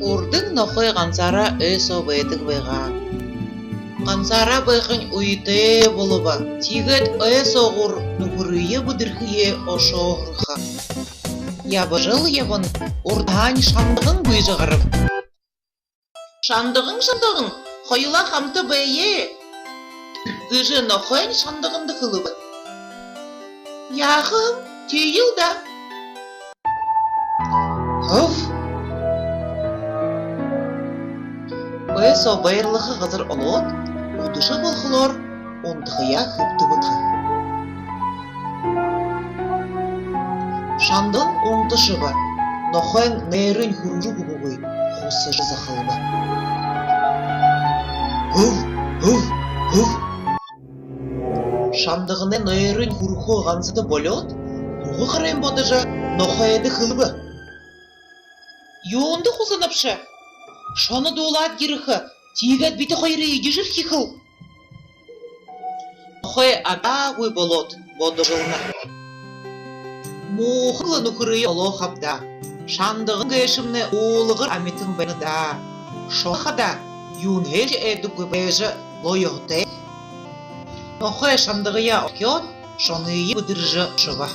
Урдың нохой ғансара өсо бәйдік байға. Ғансара байқын ұйты болуба. Тигет өсо ғур нұғырые бұдырхые ошо ғырға. Ябыжыл ебін урдағын шандығын бұйжы ғырып. Шандығын, қойыла қамты бәйе. Гыжы нохойн шандығынды қылыбы. Яғым, тейіл да. Хуф! Өсо байырлығы ғызыр олот, ұдышы болғылор, ондығыя хүпті бұтқы. Шандың оңтышы ба, нохойн нейрін хүрірі бұғығый, құсы жызы қылыбы. Хуф! Шандығыны нейрін хүрху ғансыды болот, ұғы қырайын бодыжа нохойды қылыбы. Юонды құзынапшы. Шоны доолаат гирыхы, тигет бити хойры егежір хихыл. Нохой агагуй болот, боды жылна. Мухылы нухыры оло хапда. Шандығын гешімні олығыр амитын бәні да. Шоқада юнхелі әдігі бәжі лойоғды. Нохой шандығыя окет, шоныйы бұдыржы шыва.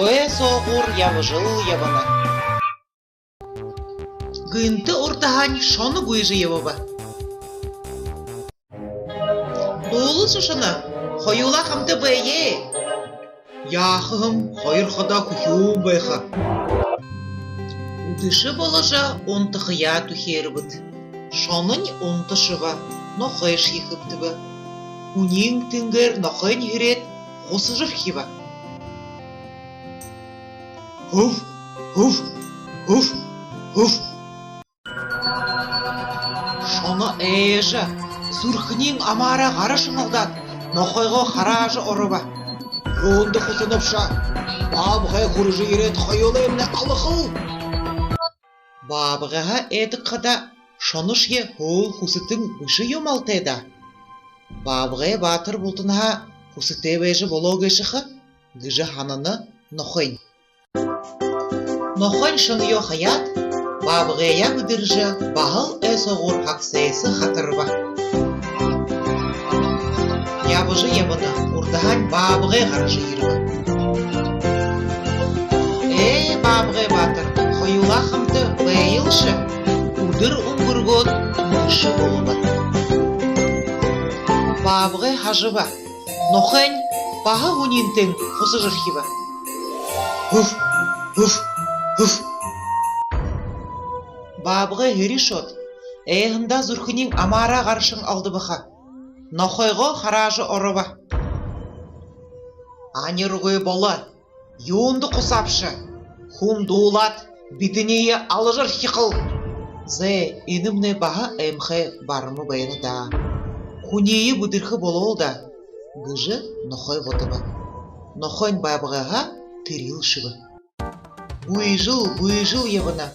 Ое соғур явыжыл ябана. Гынты ортағань шоны бұйжы ебаба. Долы шышына, хойула қамты бәйе. Яхым, хойыр қада күхеуім байха. Удышы болыжа онтықыя түхері бұд. Шонын онтышы ба, нохой шихыпты ба. Унин тінгер нохой нерет, қосы жырхи ба. Хуф! Шоны әйжі, зүрхінен амара ғарышын алдат, нохойға қаражы ұрыба. Ронды құсыныпша, бабғай құрыжы ерет қойылы емне алықыл. Бабғаға әдік қада шонышге ол құсытың бүші емалтайда. Бабғай батыр бұлтынға құсыты бәжі болуғышықы, гыжы хананы нохойн. Нохойн шыны хаят, бабғая бұдыржы бағыл өсі ғур хақсайсы қатырба. Ябыжы ебіні ұрдаған бабғай ғарыжы ербі. Бабғай батыр, қойула қымты бәйілші, ұдыр ұңғырғот ұңғыршы болуба. Бабғай хажыба, нохойн бағы ғунинтің құсы жырхиба. Хуф! Бабғай херишот, әйғында зүрхінен амара ғарышын алды бұға. Нохойға қаражы ұрыба. Анерғой болы, юнды құсапшы, хум дуылат, бітінейі алыжыр хиқыл. Зэ, енімне баға әмхе барымы байыны да. Хунейі бұдырхы болуыл да, гыжы нохой ғотыба. Нохойн бабғаға тірил шыбы. Бұйжыл ебіна.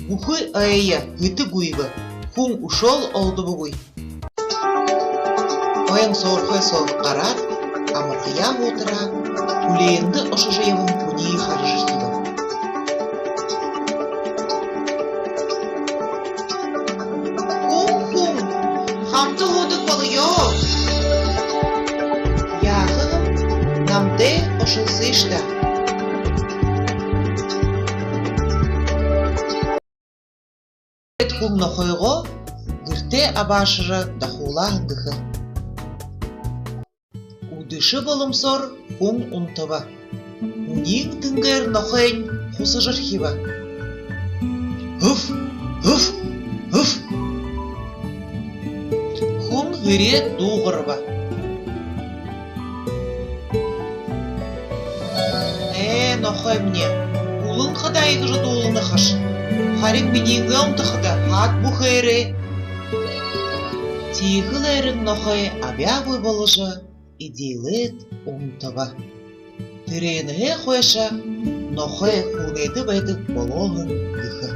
Мұхы әйе ғыты гуйбы, хум ұшол олды бұгуй. Ойын сорқой қарат, амырқия отыра, үлейінді ұшыжы ебін пүней қарыжы хиба. Хум, хамты ғудық болы йоқ. Яғым, намды ұшылсы ішті. Хум нохойго гырте абашыры дахула дыхы. Удышы болымсор хум унтыба. Унин тынгер нохойн хусы жырхиба. Хуф! Хум гыре дуғырба. Нохой мне, улын қадай ғыжы дуылыны қаш. Харик бининге ұмтықыда хат бұхайры. Тиғыл әрін нохой абябы болыжы идейлет ұмтыға. Тіреніге қойша нохой хунеті бәйдік болуғын дұхы.